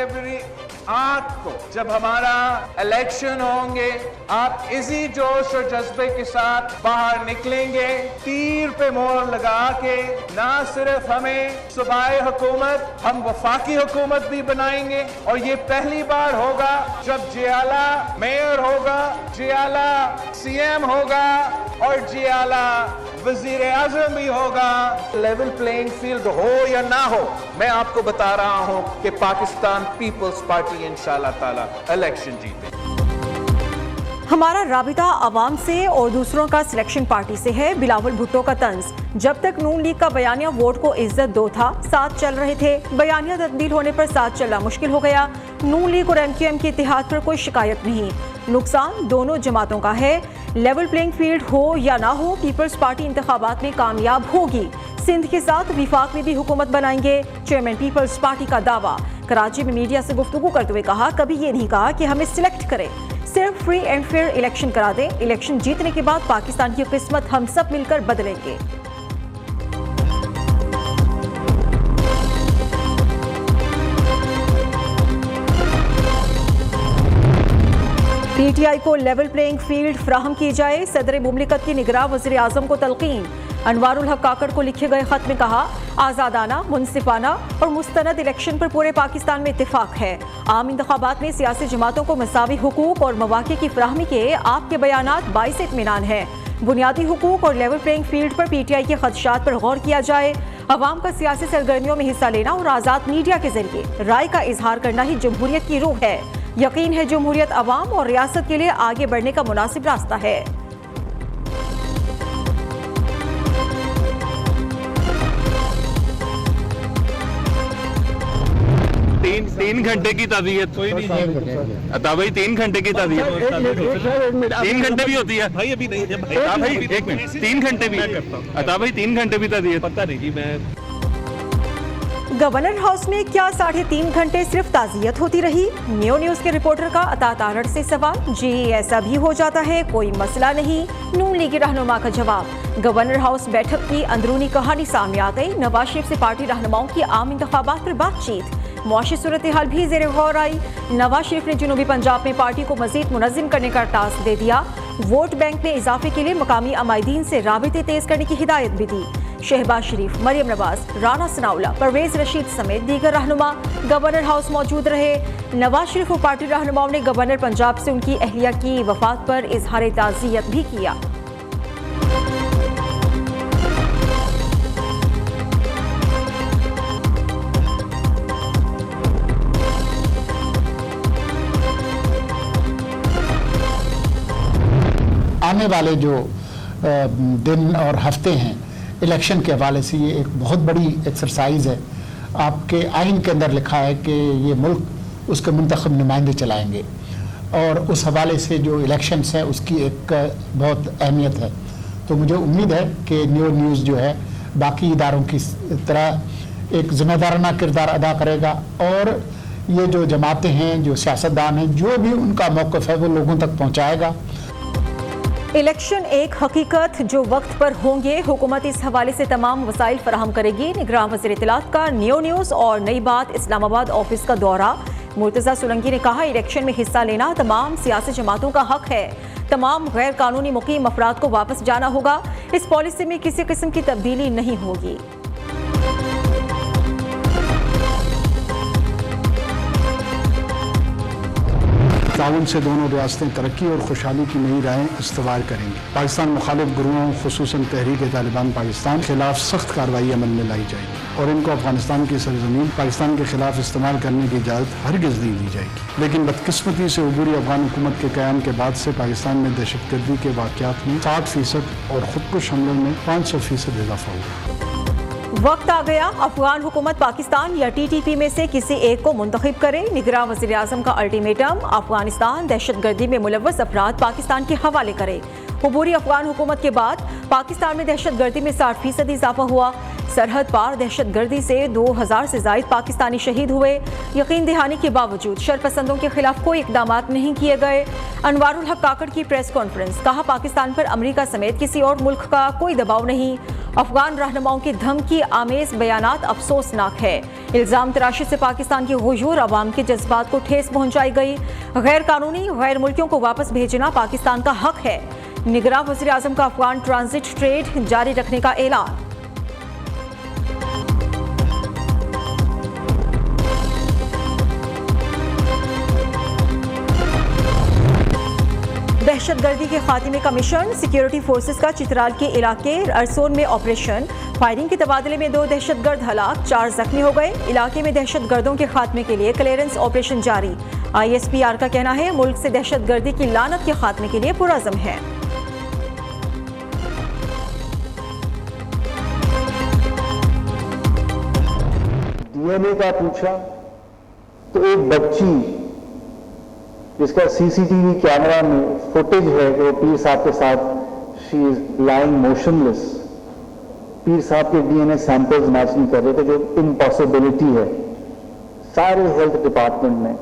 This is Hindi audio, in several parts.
फरवरी 8 को जब हमारा इलेक्शन होंगे, आप इसी जोश और जज्बे के साथ बाहर निकलेंगे, तीर पे मोहर लगा के ना सिर्फ हमें सूबाई हुकूमत, हम वफाकी हुकूमत भी बनाएंगे। और ये पहली बार होगा जब जियाला मेयर होगा, जियाला सीएम होगा और जियाला वजीर आजम भी होगा। लेवल प्लेइंग फील्ड हो या ना हो, मैं आपको बता रहा हूं कि पाकिस्तान पीपल्स पार्टी इंशाल्लाह ताला इलेक्शन जीते। हमारा राबिता आवाम से और दूसरों का सिलेक्शन पार्टी से है। बिलावल भुट्टो का तंज, जब तक नून लीग का बयानिया वोट को इज्जत दो था, साथ चल रहे थे। बयानिया तब्दील होने पर साथ चलना मुश्किल हो गया। नून लीग और एमक्यूएम के इत्तेहाद पर कोई शिकायत नहीं, नुकसान दोनों जमातों का है। लेवल प्लेइंग फील्ड हो या ना हो, पीपल्स पार्टी इंतखाबात में कामयाब होगी। सिंध के साथ विफाक में भी हुकूमत बनाएंगे, चेयरमैन पीपल्स पार्टी का दावा। कराची में मीडिया से गुफ्तगू करते हुए कहा, कभी ये नहीं कहा कि हमें सिलेक्ट करें, सिर्फ फ्री एंड फेयर इलेक्शन करा दें। इलेक्शन जीतने के बाद पाकिस्तान की किस्मत हम सब मिलकर बदलेंगे। पीटीआई को लेवल प्लेइंग फील्ड फ्राहम की जाए, सदर मुमलिकत की निगरां वज़ीर आज़म को तलकीन। अनवारुल हक काकड़ को लिखे गए खत में कहा, आज़ादाना, मुनसिफाना और मुस्तनद इलेक्शन पर पूरे पाकिस्तान में इत्तेफाक है। आम इंतखाबात में सियासी जमातों को मसावी हुकूक और मौक़े की फ्राहमी के आपके बयानात बाइस इत्मीनान है। बुनियादी हुकूक और लेवल प्लेइंग फील्ड पर पीटीआई के खदशात पर गौर किया जाए। अवाम का सियासी सरगर्मियों में हिस्सा लेना और आज़ाद मीडिया के जरिए राय का इजहार करना ही जमहूरियत की रूह है। यकीन है जमहूरियत अवाम और रियासत के लिए आगे बढ़ने का मुनासिब रास्ता है। तीन घंटे की ताज़ियत कोई नहीं है अता भाई, 3 घंटे की ताज़ियत 3 घंटे भी होती है भाई। अभी नहीं भाई, 1 मिनट, 3 घंटे भी अता भाई, 3 घंटे भी ताज़ियत पता नहीं जी। मैं गवर्नर हाउस में क्या 3.5 घंटे सिर्फ ताज़ियत होती रही? न्यू न्यूज़ के रिपोर्टर का अता तारड़ से सवाल। जी ऐसा भी हो जाता है, कोई मसला नहीं। नून लीगी रहनुमा का जवाब। गवर्नर हाउस बैठक की अंदरूनी कहानी सामने आ गई। नवाज शरीफ से पार्टी रहनुमाओं की आम इंतखाबात पर बातचीत, मुआशी सूरत हाल भी ज़ेर गौर आई। नवाज शरीफ ने जनूबी पंजाब में पार्टी को मजीद मुनज़्ज़म करने का टास्क दे दिया। वोट बैंक में इजाफे के लिए मकामी अमायदीन से राबिते तेज करने की हिदायत भी दी। शहबाज शरीफ, मरियम नवाज, राना सनाउल्लाह, परवेज रशीद समेत दीगर रहनुमा गवर्नर हाउस मौजूद रहे। नवाज शरीफ और पार्टी रहनुमाओं ने गवर्नर पंजाब से उनकी अहलिया की वफात पर इजहार ताज़ियत भी किया। आने वाले जो दिन और हफ्ते हैं इलेक्शन के हवाले से, ये एक बहुत बड़ी एक्सरसाइज है। आपके आइन के अंदर लिखा है कि ये मुल्क उसके मुंतखब नुमाइंदे चलाएंगे और उस हवाले से जो इलेक्शंस हैं उसकी एक बहुत अहमियत है। तो मुझे उम्मीद है कि न्यू न्यूज़ जो है बाकी इदारों की तरह एक जिम्मेदाराना किरदार अदा करेगा और ये जो जमातें हैं, जो सियासतदान हैं, जो भी उनका मौक़िफ़ है वो लोगों तक पहुँचाएगा। इलेक्शन एक हकीकत जो वक्त पर होंगे, हुकूमत इस हवाले से तमाम वसाइल फराहम करेगी। निगरां वज़ीर इत्तलात का न्यू न्यूज़ और नई बात इस्लामाबाद ऑफिस का दौरा। मुर्तज़ा सोलंकी ने कहा, इलेक्शन में हिस्सा लेना तमाम सियासी जमातों का हक है। तमाम गैर कानूनी मुकीम अफराद को वापस जाना होगा। इस पॉलिसी में किसी किस्म की तब्दीली नहीं होगी। ताउन से दोनों रियासतें तरक्की और खुशहाली की नई राहें इस्तवार करेंगी। पाकिस्तान मुखालिफ गुरुओं खुसूसन तहरीक तालिबान पाकिस्तान के खिलाफ सख्त कार्रवाई अमल में लाई जाएगी और इनको अफगानिस्तान की सरजमीन पाकिस्तान के खिलाफ इस्तेमाल करने की इजाज़त हरगिज़ नहीं दी जाएगी। लेकिन बदकिस्मती से उबूरी अफगान हुकूमत के क़याम के बाद से पाकिस्तान में दहशतगर्दी के वाक़यात में 60% और खुदकुश हमलों में 500% इजाफा हुआ। वक्त आ गया, अफगान हुकूमत पाकिस्तान या टीटीपी में से किसी एक को मुंतखब करे। निगरां वज़ीर आज़म का अल्टीमेटम, अफगानिस्तान दहशतगर्दी में मुलव्वस अफराद पाकिस्तान के हवाले करे। अबूरी अफगान हुकूमत के बाद पाकिस्तान में दहशतगर्दी में 60% इजाफा हुआ। सरहद पार दहशतगर्दी से 2000 से ज्यादा पाकिस्तानी शहीद हुए। यकीन दहानी के बावजूद शरपसंदों के खिलाफ कोई इकदाम नहीं किए गए। अनवारुल हक काकड़ की प्रेस कॉन्फ्रेंस, कहा पाकिस्तान पर अमेरिका समेत किसी और मुल्क का कोई दबाव नहीं। अफगान रहनुमाओं की धमकी आमेज बयानात अफसोसनाक है। इल्जाम तराशी से पाकिस्तान की हुजूर अवाम के जज्बात को ठेस पहुंचाई गई। गैर कानूनी गैर मुल्कियों को वापस भेजना पाकिस्तान का हक है। निगरान वज़ीर आज़म का अफगान ट्रांजिट ट्रेड जारी रखने का ऐलान। दहशतगर्दी के खात्मे का मिशन, सिक्योरिटी फोर्सेस का चित्राल के इलाके अरसोन में ऑपरेशन। फायरिंग के तबादले में 2 दहशतगर्द हलाक, 4 जख्मी हो गए। इलाके में दहशतगर्दों के खात्मे के लिए क्लियरेंस ऑपरेशन जारी। ISPR का कहना है मुल्क से दहशतगर्दी की लानत के खात्मे के लिए पुरअज़्म है। DNA का पूछा तो एक बच्ची जिसका CCTV कैमरा में फुटेज है कि वो पीर साहब के साथ शी इज लाइंग मोशनलेस, पीर साहब के DNA सैंपल्स मैच नहीं कर रहे थे, जो इम्पॉसिबिलिटी है। सारे हेल्थ डिपार्टमेंट ने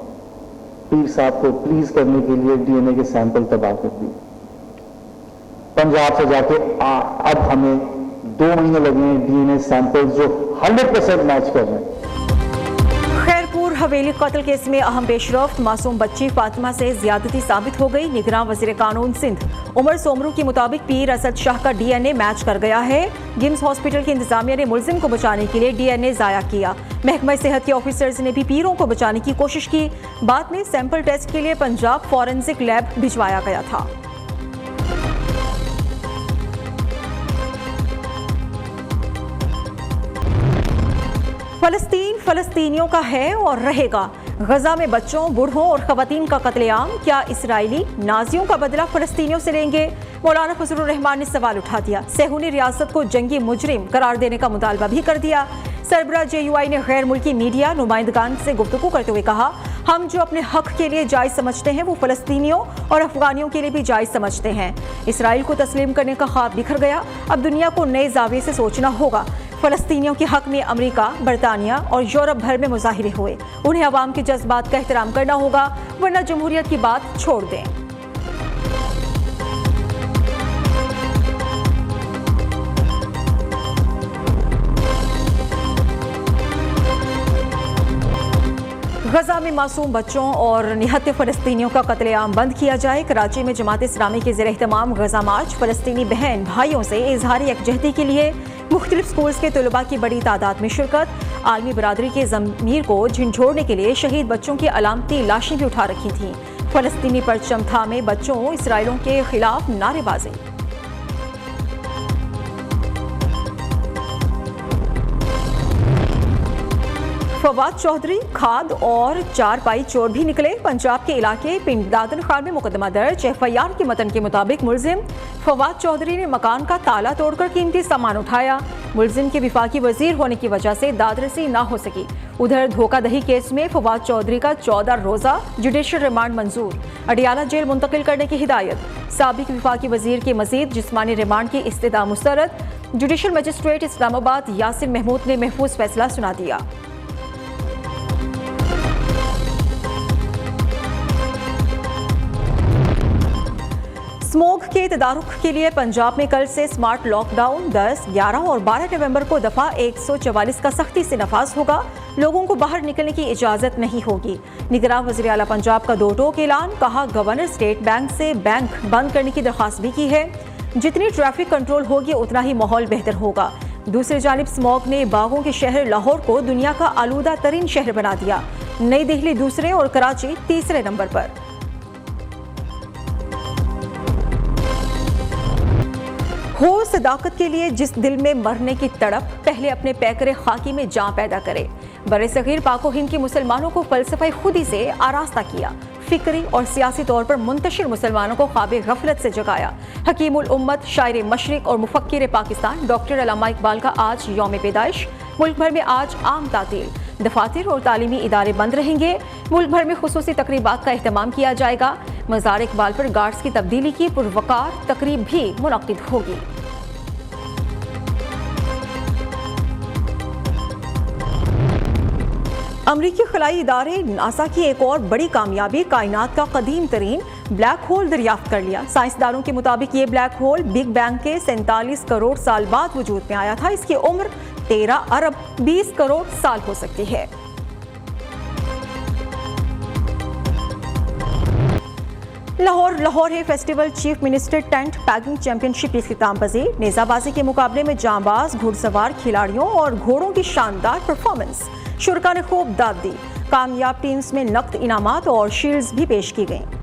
पीर साहब को प्लीज करने के लिए DNA के सैंपल तबाह कर दिए। पंजाब से जाके अब हमें 2 महीने लगे हैं DNA सैंपल्स जो 100% मैच कर रहे हैं। खैरपुर हवेली कत्ल केस में अहम पेशरफ्त, मासूम बच्ची फातिमा से ज्यादती साबित हो गई। निगरान वजीर कानून सिंध उमर सोमरू के मुताबिक पीर असद शाह का DNA मैच कर गया है। गिम्स हॉस्पिटल की इंतजामिया ने मुलजिम को बचाने के लिए DNA जाया किया। महकमा सेहत के ऑफिसर्स ने भी पीरों को बचाने की कोशिश की। बाद में सैंपल टेस्ट के लिए पंजाब फॉरेंसिक लैब भिजवाया गया था। फलस्तीन फलस्तीनियों का है और रहेगा। गजा में बच्चों, बूढ़ों और खवातीन का कत्लेआम, क्या इसराइली नाजियों का बदला फलस्तीनियों से लेंगे? मौलाना फजलुर रहमान ने सवाल उठा दिया। सेहूनी रियासत को जंगी मुजरिम करार देने का मुतालबा भी कर दिया। सरबराह JUI ने गैर मुल्की मीडिया नुमाइंदगान से गुफ्तगू करते हुए कहा, हम जो अपने हक के लिए जायज समझते हैं वो फलस्तीनियों और अफगानियों के लिए भी जायज समझते हैं। इसराइल को तस्लीम करने का ख्वाब बिखर गया, अब दुनिया को नए जाविये से सोचना होगा। फलस्तीनियों के हक में अमेरिका, बरतानिया और यूरोप भर में मुजाहिरे हुए। उन्हें अवाम के जज्बात का एहतराम करना होगा, वरना जमहूरियत की बात छोड़ दें। गजा में मासूम बच्चों और निहत्ते फलस्तीनियों का कत्लेआम बंद किया जाए। कराची में जमात इस्लामी के ज़ेर एहतमाम गजा मार्च फलस्तीनी बहन भाइयों से इजहार यकजहती के लिए मुख्तलिफ स्कूल्स के तलबा की बड़ी तादाद में शिरकत। आलमी बरादरी के ज़मीर को झिझोड़ने के लिए शहीद बच्चों की अलामती लाशें भी उठा रखी थीं। फलस्तीनी परचम थामे बच्चों, इसराइलों के खिलाफ नारेबाजी। फवाद चौधरी खाद और 4 पाई चोर भी निकले। पंजाब के इलाके पिंड दादन खान में मुकदमा दर्ज। FIR के मतन के मुताबिक मुलजिम फवाद चौधरी ने मकान का ताला तोड़कर कीमती सामान उठाया। मुलजिम के विफाकी वजीर होने की वजह से दादरसी ना हो सकी। उधर धोखाधड़ी केस में फवाद चौधरी का 14 रोजा जुडिशल रिमांड मंजूर, अडियाला जेल मुंतकिल करने की हिदायत। साबिक विफाकी वजीर की मजीद जिस्मानी रिमांड की इस्तदा मुस्तरद। जुडिशल मजिस्ट्रेट इस्लामाबाद यासिर महमूद ने महफूज फैसला सुना दिया। स्मोग के तदारुक के लिए पंजाब में कल से स्मार्ट लॉकडाउन 10, 11 और 12 नवंबर को दफा 144 का सख्ती से नफाज होगा। लोगों को बाहर निकलने की इजाजत नहीं होगी। निगरान वज़ीर आला पंजाब का 2 टोक ऐलान, कहा गवर्नर स्टेट बैंक से बैंक बंद करने की दरख्वास्त भी की है। जितनी ट्रैफिक कंट्रोल होगी उतना ही माहौल बेहतर होगा। दूसरी जानिब स्मोग ने बागों के शहर लाहौर को दुनिया का आलूदा तरीन शहर बना दिया। नई दिल्ली दूसरे और कराची तीसरे नंबर पर। हो सदाकत के लिए जिस दिल में मरने की तड़प, पहले अपने पैकरे खाकी में जान पैदा करे। बरे-सगीर पाको हिंद के मुसलमानों को फलसफा खुदी से आरास्ता किया। फिक्री और सियासी तौर पर मुंतशिर मुसलमानों को ख्वाब गफलत से जगाया। हकीमुल उम्मत, शायर मशरिक और मुफक्किर पाकिस्तान डॉक्टर अल्लामा इकबाल का आज यौम पैदाइश। मुल्क भर में आज आम तातील, दफातर और तालीमी इदारे बंद रहेंगे। मुल्क भर में खुसूसी तकरीबात का एहतमाम किया जाएगा। मज़ार इकबाल पर गार्ड्स की तब्दीली की पुरवकार तकरीब भी मुनक्किद होगी। अमरीकी खलाई इदारे नासा की एक और बड़ी कामयाबी, कायनात का कदीम तरीन ब्लैक होल दरियाफ्त कर लिया। साइंसदानों के मुताबिक ये ब्लैक होल बिग बैंग के 47 करोड़ साल बाद वजूद में आया था। इसकी उम्र 13 अरब 20 करोड़ साल हो सकती है। लाहौर है festival chief minister tent paging championship की खिताम पजीर। नेजाबाजी के मुकाबले में जांबाज घुड़सवार खिलाड़ियों और घोड़ों की शानदार परफॉर्मेंस, शुरका ने खूब दाद दी। कामयाब टीम्स में नकद इनामात और शील्ड्स भी पेश की गईं।